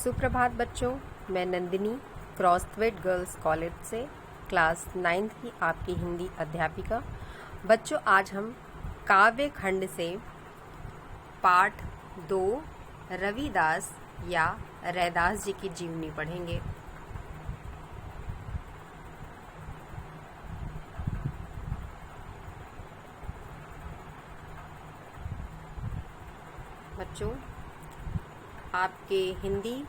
सुप्रभात बच्चों, मैं नंदिनी क्रॉसवेट गर्ल्स कॉलेज से क्लास 9th की आपकी हिंदी अध्यापिका। बच्चों, आज हम काव्य खंड से पाठ 2 रविदास या रैदास जी की जीवनी पढ़ेंगे। बच्चों, आपके हिंदी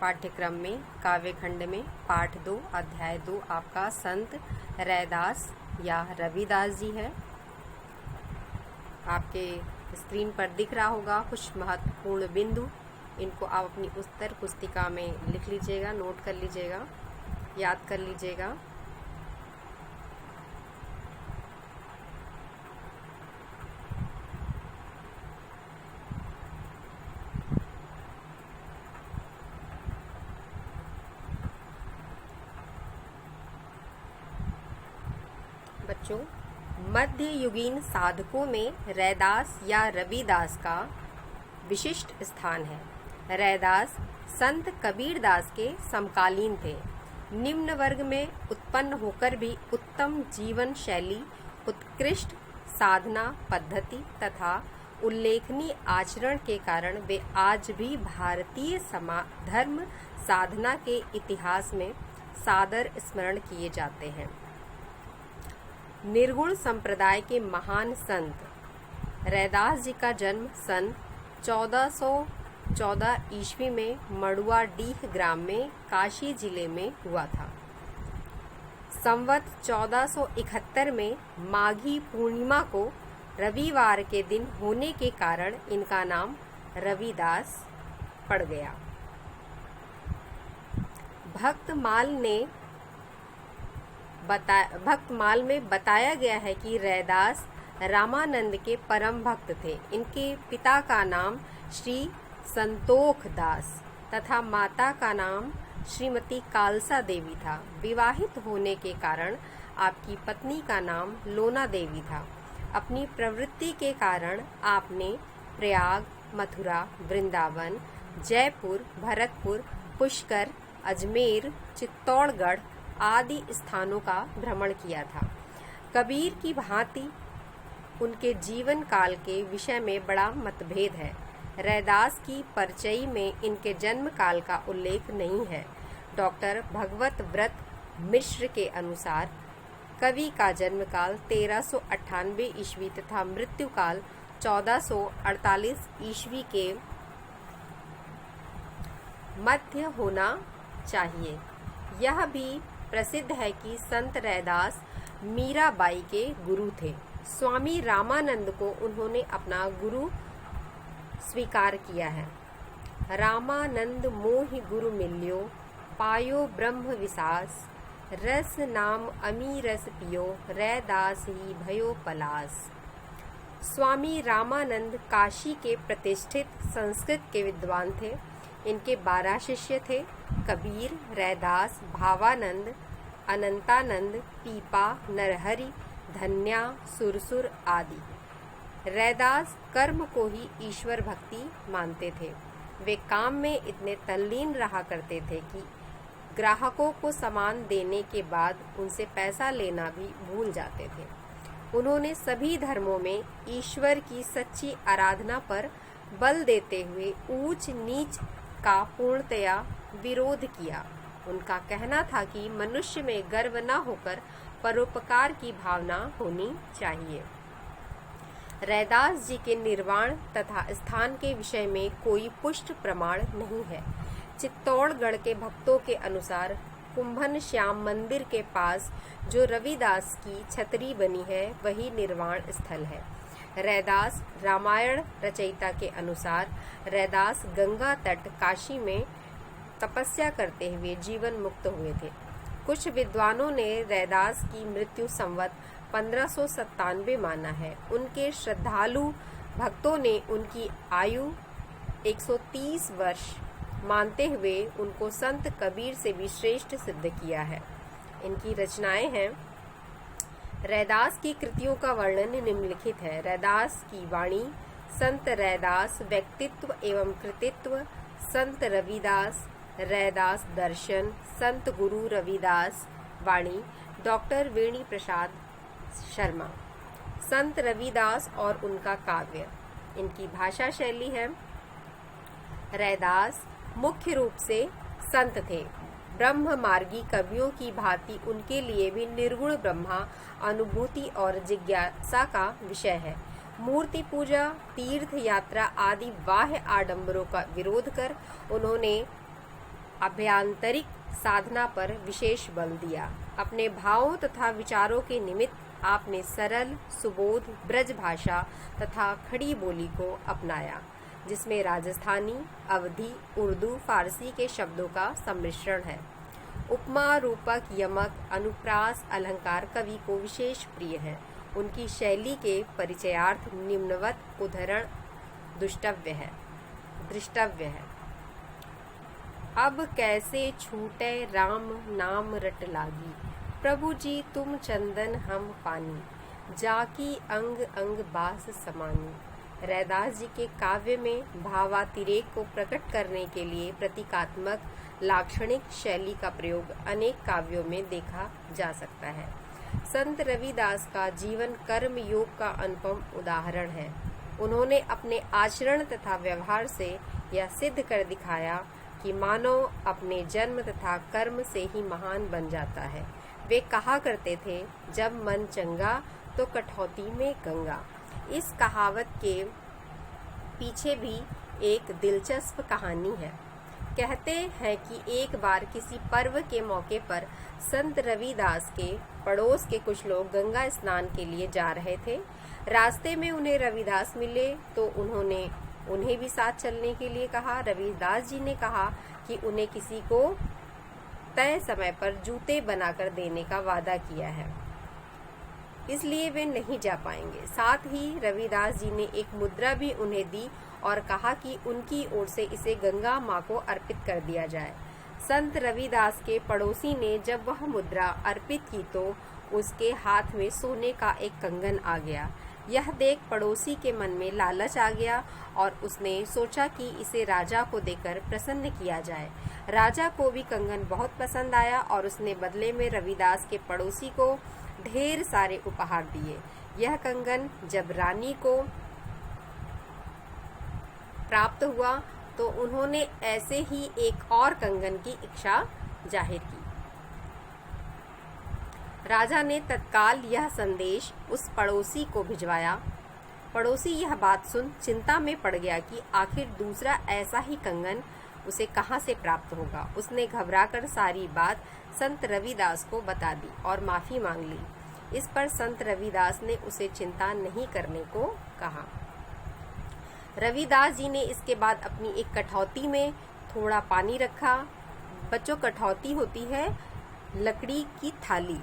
पाठ्यक्रम में काव्य खंड में पाठ 2 अध्याय 2 आपका संत रैदास या रविदास जी है। आपके स्क्रीन पर दिख रहा होगा कुछ महत्वपूर्ण बिंदु। इनको आप अपनी उत्तर पुस्तिका में लिख लीजिएगा, नोट कर लीजिएगा, याद कर लीजिएगा। बच्चों, मध्ययुगीन साधकों में रैदास या रविदास का विशिष्ट स्थान है। रैदास संत कबीरदास के समकालीन थे। निम्न वर्ग में उत्पन्न होकर भी उत्तम जीवन शैली, उत्कृष्ट साधना पद्धति तथा उल्लेखनीय आचरण के कारण वे आज भी भारतीय धर्म साधना के इतिहास में सादर स्मरण किए जाते हैं। निर्गुण संप्रदाय के महान संत रैदास जी का जन्म सन 1414 ईस्वी में मड़ुआडीह ग्राम में काशी जिले में हुआ था। संवत 1471 में माघी पूर्णिमा को रविवार के दिन होने के कारण इनका नाम रविदास पड़ गया। भक्तमाल में बताया गया है कि रैदास रामानंद के परम भक्त थे। इनके पिता का नाम श्री संतोख दास तथा माता का नाम श्रीमती कालसा देवी था। विवाहित होने के कारण आपकी पत्नी का नाम लोना देवी था। अपनी प्रवृत्ति के कारण आपने प्रयाग, मथुरा, वृंदावन, जयपुर, भरतपुर, पुष्कर, अजमेर, चित्तौड़गढ़ आदि स्थानों का भ्रमण किया था। कबीर की भांति उनके जीवन काल के विषय में बड़ा मतभेद है। रैदास की परिचय में इनके जन्म काल का उल्लेख नहीं है। डॉक्टर भगवत व्रत मिश्र के अनुसार कवि का जन्म काल 1398 ईस्वी तथा मृत्यु काल 1448 ईस्वी के मध्य होना चाहिए। यह भी प्रसिद्ध है कि संत रैदास मीराबाई के गुरु थे। स्वामी रामानंद को उन्होंने अपना गुरु स्वीकार किया है। रामानंद मोहि गुरु मिल्यो, पायो ब्रह्म विसास, रस नाम अमी रस पियो, रैदास ही भयो पलास। स्वामी रामानंद काशी के प्रतिष्ठित संस्कृत के विद्वान थे। इनके 12 शिष्य थे: कबीर, रैदास, भावानंद, अनंतानंद, पीपा, नरहरि, धन्या, सुरसुर आदि। रैदास कर्म को ही ईश्वर भक्ति मानते थे। वे काम में इतने तल्लीन रहा करते थे कि ग्राहकों को सामान देने के बाद उनसे पैसा लेना भी भूल जाते थे। उन्होंने सभी धर्मों में ईश्वर की सच्ची आराधना पर बल देते हुए ऊंच नीच का पूर्णतया विरोध किया। उनका कहना था कि मनुष्य में गर्व न होकर परोपकार की भावना होनी चाहिए। रैदास जी के निर्वाण तथा स्थान के विषय में कोई पुष्ट प्रमाण नहीं है। चित्तौड़गढ़ के भक्तों के अनुसार कुंभन श्याम मंदिर के पास जो रविदास की छतरी बनी है वही निर्वाण स्थल है। रैदास रामायण रचयिता के अनुसार रैदास गंगा तट काशी में तपस्या करते हुए जीवन मुक्त हुए थे। कुछ विद्वानों ने रैदास की मृत्यु संवत 1597 माना है। उनके श्रद्धालु भक्तों ने उनकी आयु 130 वर्ष मानते हुए उनको संत कबीर से भी श्रेष्ठ सिद्ध किया है। इनकी रचनाएं हैं। रैदास की कृतियों का वर्णन निम्नलिखित है। रैदास की वाणी, संत रैदास व्यक्तित्व एवं कृतित्व, संत रविदास, रैदास दर्शन, संत गुरु रविदास वाणी, डॉक्टर वेणी प्रसाद शर्मा। संत रविदास और उनका काव्य। इनकी भाषा शैली है। रैदास मुख्य रूप से संत थे। ब्रह्म मार्गी कवियों की भांति उनके लिए भी निर्गुण ब्रह्मा अनुभूति और जिज्ञासा का विषय है। मूर्ति पूजा, तीर्थ यात्रा आदि बाह्य आडंबरों का विरोध कर उन्होंने आभ्यंतरिक साधना पर विशेष बल दिया। अपने भावों तथा विचारों के निमित्त आपने सरल, सुबोध ब्रज भाषा तथा खड़ी बोली को अपनाया, जिसमें राजस्थानी, अवधी, उर्दू, फारसी के शब्दों का सम्मिश्रण है। उपमा, रूपक, यमक, अनुप्रास, अलंकार कवि को विशेष प्रिय है। उनकी शैली के परिचयार्थ निम्नवत उदाहरण दृष्टव्य है। अब कैसे छूटे राम नाम रट लागी, प्रभु जी तुम चंदन हम पानी, जाकी अंग अंग बास समानी। रैदास जी के काव्य में भावातिरेक को प्रकट करने के लिए प्रतीकात्मक लाक्षणिक शैली का प्रयोग अनेक काव्यों में देखा जा सकता है। संत रविदास का जीवन कर्म योग का अनुपम उदाहरण है। उन्होंने अपने आचरण तथा व्यवहार से यह सिद्ध कर दिखाया कि मानव अपने जन्म तथा कर्म से ही महान बन जाता है। वे कहा करते थे, जब मन चंगा तो कठौती में गंगा। इस कहावत के पीछे भी एक दिलचस्प कहानी है। कहते हैं कि एक बार किसी पर्व के मौके पर संत रविदास के पड़ोस के कुछ लोग गंगा स्नान के लिए जा रहे थे। रास्ते में उन्हें रविदास मिले तो उन्होंने उन्हें भी साथ चलने के लिए कहा। रविदास जी ने कहा कि उन्हें किसी को तय समय पर जूते बनाकर देने का वादा किया है, इसलिए वे नहीं जा पाएंगे। साथ ही रविदास जी ने एक मुद्रा भी उन्हें दी और कहा कि उनकी ओर से इसे गंगा माँ को अर्पित कर दिया जाए। संत रविदास के पड़ोसी ने जब वह मुद्रा अर्पित की तो उसके हाथ में सोने का एक कंगन आ गया। यह देख पड़ोसी के मन में लालच आ गया और उसने सोचा कि इसे राजा को देकर प्रसन्न किया जाए। राजा को भी कंगन बहुत पसंद आया और उसने बदले में रविदास के पड़ोसी को ढेर सारे उपहार दिए। यह कंगन जब रानी को प्राप्त हुआ तो उन्होंने ऐसे ही एक और कंगन की इच्छा जाहिर की। राजा ने तत्काल यह संदेश उस पड़ोसी को भिजवाया। पड़ोसी यह बात सुन चिंता में पड़ गया कि आखिर दूसरा ऐसा ही कंगन उसे कहाँ से प्राप्त होगा। उसने घबराकर सारी बात संत रविदास को बता दी और माफी मांग ली। इस पर संत रविदास ने उसे चिंता नहीं करने को कहा। रविदास जी ने इसके बाद अपनी एक कठौती में थोड़ा पानी रखा। बच्चों, कठौती होती है लकड़ी की थाली,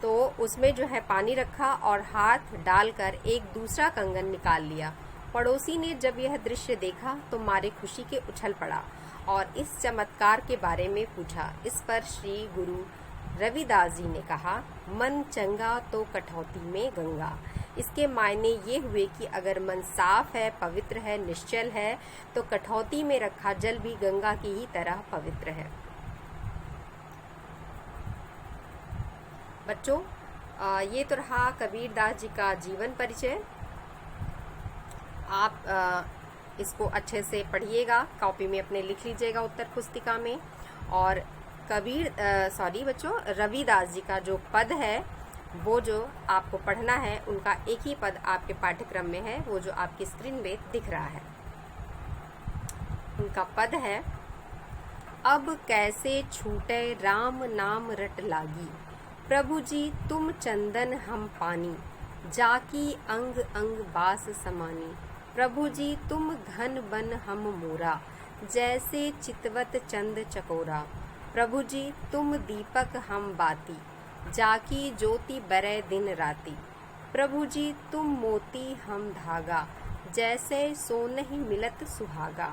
तो उसमें जो है पानी रखा और हाथ डालकर एक दूसरा कंगन निकाल लिया। पड़ोसी ने जब यह दृश्य देखा तो मारे खुशी के उछल पड़ा और इस चमत्कार के बारे में पूछा। इस पर श्री गुरु रविदास जी ने कहा, मन चंगा तो कठौती में गंगा। इसके मायने ये हुए कि अगर मन साफ है, पवित्र है, निश्चल है तो कठौती में रखा जल भी गंगा की ही तरह पवित्र है। बच्चों, ये तो रहा कबीरदास जी का जीवन परिचय। आप इसको अच्छे से पढ़िएगा, कॉपी में अपने लिख लीजिएगा उत्तर पुस्तिका में। और रविदास जी का जो पद है वो जो आपको पढ़ना है, उनका एक ही पद आपके पाठ्यक्रम में है, वो जो आपकी स्क्रीन में दिख रहा है। उनका पद है, अब कैसे छूटे राम नाम रट लागी, प्रभु जी तुम चंदन हम पानी, जाकी अंग अंग बास समानी। प्रभु जी तुम घन बन हम मोरा, जैसे चितवत चंद चकोरा। प्रभु जी तुम दीपक हम बाती, जाकी ज्योति बरै दिन राती। प्रभु जी तुम मोती हम धागा, जैसे सोनहि मिलत सुहागा।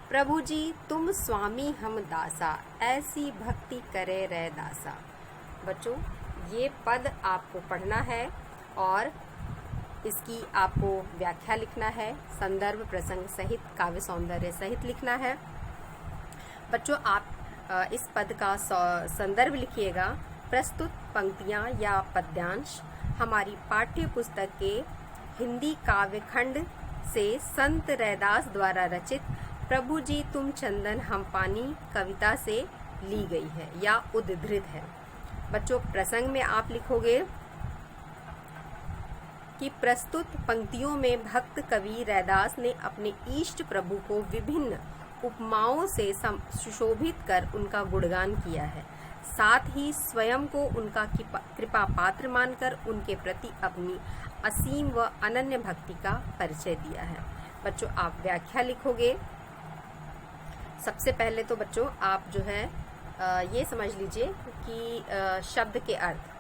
प्रभु जी तुम स्वामी हम दासा, ऐसी भक्ति करे रे दासा। बच्चों, ये पद आपको पढ़ना है और इसकी आपको व्याख्या लिखना है, संदर्भ प्रसंग सहित, काव्य सौंदर्य सहित लिखना है। बच्चों आप इस पद का संदर्भ लिखिएगा। प्रस्तुत पंक्तियाँ या पद्यांश हमारी पाठ्य पुस्तक के हिंदी काव्य खंड से संत रैदास द्वारा रचित प्रभु जी तुम चंदन हम पानी कविता से ली गई है या उद्धृत है। बच्चों प्रसंग में आप लिखोगे कि प्रस्तुत पंक्तियों में भक्त कवि रैदास ने अपने इष्ट प्रभु को विभिन्न उपमाओं से सुशोभित कर उनका गुणगान किया है। साथ ही स्वयं को उनका कृपा पात्र मानकर उनके प्रति अपनी असीम व अनन्य भक्ति का परिचय दिया है। बच्चों आप व्याख्या लिखोगे। सबसे पहले तो बच्चों आप जो है ये समझ लीजिए कि शब्द के अर्थ।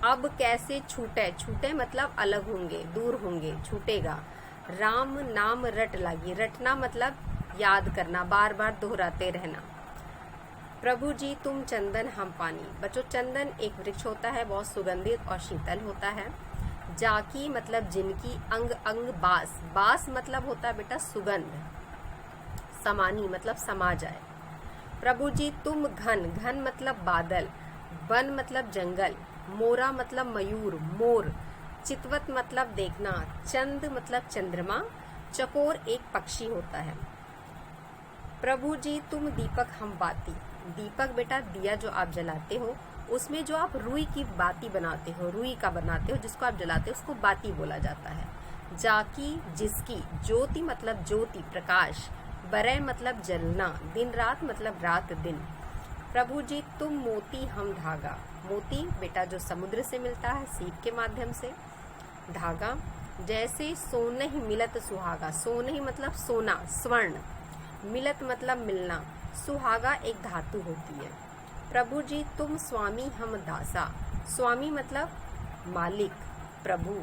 अब कैसे छूटे, छूटे मतलब अलग होंगे, दूर होंगे, छूटेगा। राम नाम रट लागी, रटना मतलब याद करना, बार बार दोहराते रहना। प्रभु जी तुम चंदन हम पानी। बच्चों चंदन एक वृक्ष होता है, बहुत सुगंधित और शीतल होता है। जाकी मतलब जिनकी, अंग अंग बास, बास मतलब होता है बेटा सुगंध, समानी मतलब समा जाए। प्रभु जी तुम घन, घन मतलब बादल, वन मतलब जंगल, मोरा मतलब मयूर, मोर, चितवत मतलब देखना, चंद मतलब चंद्रमा, चकोर एक पक्षी होता है। प्रभु जी तुम दीपक हम बाती। दीपक बेटा दिया जो आप जलाते हो, उसमें जो आप रुई की बाती बनाते हो, रुई का बनाते हो जिसको आप जलाते हो, उसको बाती बोला जाता है। जाकी जिसकी, ज्योति मतलब ज्योति प्रकाश, बरय मतलब जलना, दिन रात मतलब रात दिन। प्रभु जी तुम मोती हम धागा। मोती बेटा जो समुद्र से मिलता है सीप के माध्यम से। धागा जैसे सोनहि मिलत सुहागा, सोनहि मतलब सोना स्वर्ण, मिलत मतलब मिलना, सुहागा एक धातु होती है। प्रभु जी तुम स्वामी हम दासा। स्वामी मतलब मालिक, प्रभु,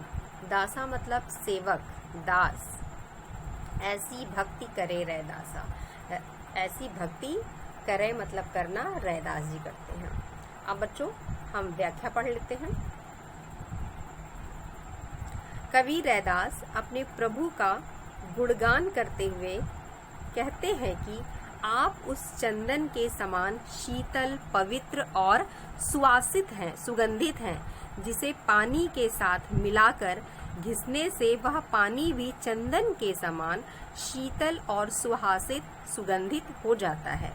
दासा मतलब सेवक, दास। ऐसी भक्ति करे रैदासा। ऐसी भक्ति करे मतलब करना, रैदास जी करते हैं। अब बच्चों हम व्याख्या पढ़ लेते हैं। कवि रैदास अपने प्रभु का गुणगान करते हुए कहते हैं कि आप उस चंदन के समान शीतल, पवित्र और सुवासित हैं, सुगंधित हैं, जिसे पानी के साथ मिलाकर घिसने से वह पानी भी चंदन के समान शीतल और सुहासित, सुगंधित हो जाता है।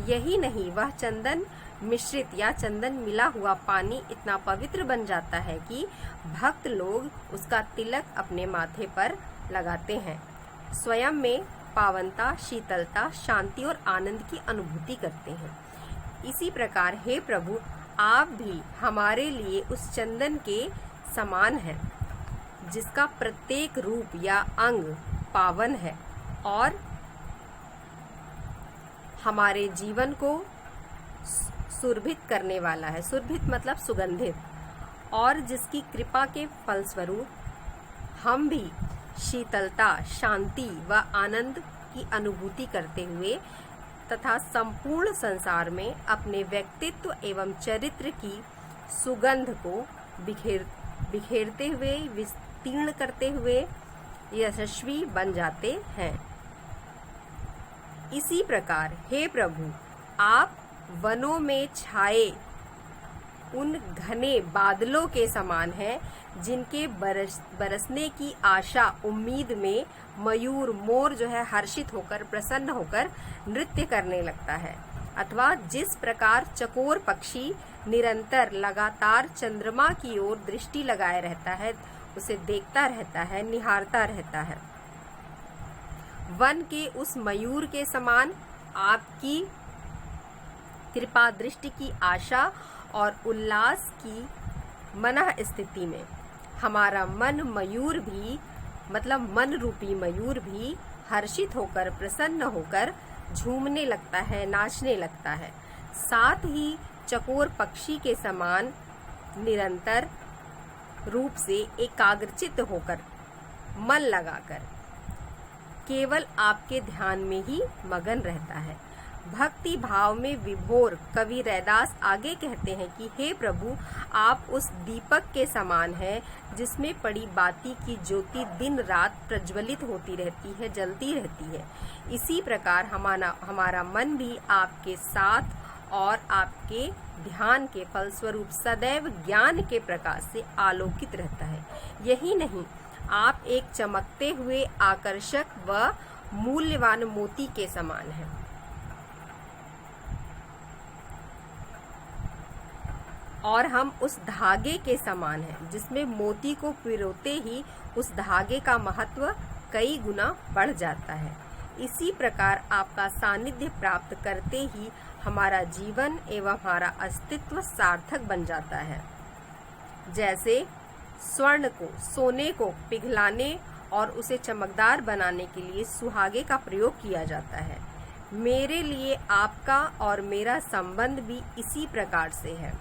यही नहीं, वह चंदन मिश्रित या चंदन मिला हुआ पानी इतना पवित्र बन जाता है कि भक्त लोग उसका तिलक अपने माथे पर लगाते हैं। स्वयं में पावनता, शीतलता, शांति और आनंद की अनुभूति करते हैं। इसी प्रकार हे प्रभु आप भी हमारे लिए उस चंदन के समान हैं, जिसका प्रत्येक रूप या अंग पावन है और हमारे जीवन को सुरभित करने वाला है। सुरभित मतलब सुगंधित, और जिसकी कृपा के फलस्वरूप हम भी शीतलता, शांति व आनंद की अनुभूति करते हुए तथा संपूर्ण संसार में अपने व्यक्तित्व एवं चरित्र की सुगंध को बिखेरते हुए, विस्तीर्ण करते हुए यशस्वी बन जाते हैं। इसी प्रकार हे प्रभु आप वनों में छाए उन घने बादलों के समान है, जिनके बरसने की आशा उम्मीद में मयूर, मोर जो है हर्षित होकर, प्रसन्न होकर नृत्य करने लगता है। अथवा जिस प्रकार चकोर पक्षी निरंतर लगातार चंद्रमा की ओर दृष्टि लगाए रहता है, उसे देखता रहता है, निहारता रहता है। वन के उस मयूर के समान आपकी कृपा दृष्टि की आशा और उल्लास की मनः स्थिति में हमारा मन मयूर भी, मतलब मन रूपी मयूर भी हर्षित होकर, प्रसन्न होकर झूमने लगता है, नाचने लगता है। साथ ही चकोर पक्षी के समान निरंतर रूप से एकाग्रचित्त होकर, मन लगाकर केवल आपके ध्यान में ही मगन रहता है। भक्ति भाव में विभोर कवि रैदास आगे कहते हैं कि हे प्रभु, आप उस दीपक के समान हैं जिसमें पड़ी बाती की ज्योति दिन रात प्रज्वलित होती रहती है, जलती रहती है। इसी प्रकार हमारा मन भी आपके साथ और आपके ध्यान के फलस्वरूप सदैव ज्ञान के प्रकाश से आलोकित रहता है। यही नहीं, आप एक चमकते हुए आकर्षक व मूल्यवान मोती के समान हैं। और हम उस धागे के समान हैं जिसमें मोती को पिरोते ही उस धागे का महत्व कई गुना बढ़ जाता है। इसी प्रकार आपका सानिध्य प्राप्त करते ही हमारा जीवन एवं हमारा अस्तित्व सार्थक बन जाता है। जैसे स्वर्ण को, सोने को पिघलाने और उसे चमकदार बनाने के लिए सुहागे का प्रयोग किया जाता है, मेरे लिए आपका और मेरा संबंध भी इसी प्रकार से है।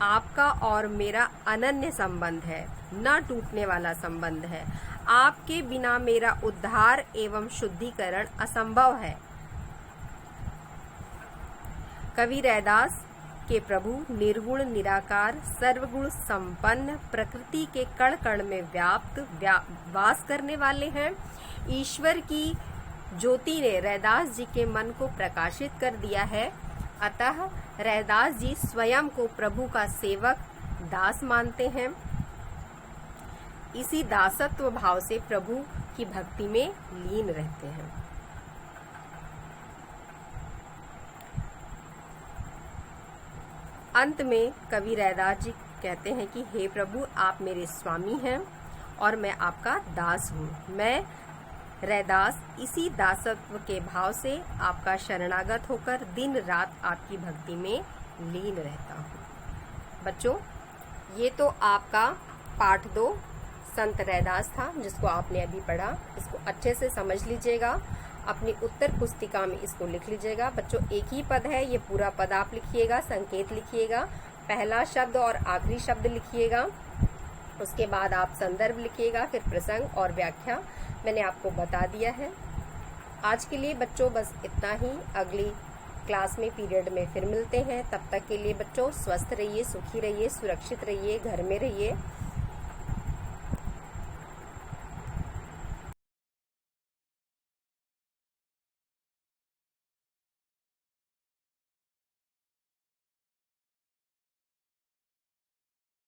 आपका और मेरा अनन्य संबंध है, न टूटने वाला संबंध है। आपके बिना मेरा उद्धार एवं शुद्धिकरण असंभव है। कवि रैदास के प्रभु निर्गुण निराकार सर्वगुण संपन्न प्रकृति के कण कण में व्याप्त वास करने वाले हैं। ईश्वर की ज्योति ने रैदास जी के मन को प्रकाशित कर दिया है। अतः रैदास जी स्वयं को प्रभु का सेवक दास मानते हैं। इसी दासत्व भाव से प्रभु की भक्ति में लीन रहते हैं। अंत में कवि रैदास जी कहते हैं कि हे प्रभु, आप मेरे स्वामी हैं और मैं आपका दास हूँ। मैं रैदास इसी दासत्व के भाव से आपका शरणागत होकर दिन रात आपकी भक्ति में लीन रहता हूँ। बच्चों, ये तो आपका पाठ 2 संत रैदास था जिसको आपने अभी पढ़ा। इसको अच्छे से समझ लीजिएगा, अपनी उत्तर पुस्तिका में इसको लिख लीजिएगा। बच्चों, एक ही पद है, ये पूरा पद आप लिखिएगा, संकेत लिखिएगा, पहला शब्द और आखिरी शब्द लिखिएगा, उसके बाद आप संदर्भ लिखिएगा, फिर प्रसंग और व्याख्या मैंने आपको बता दिया है। आज के लिए बच्चों बस इतना ही। अगली क्लास में पीरियड में फिर मिलते हैं। तब तक के लिए बच्चों स्वस्थ रहिए, सुखी रहिए, सुरक्षित रहिए, घर में रहिए।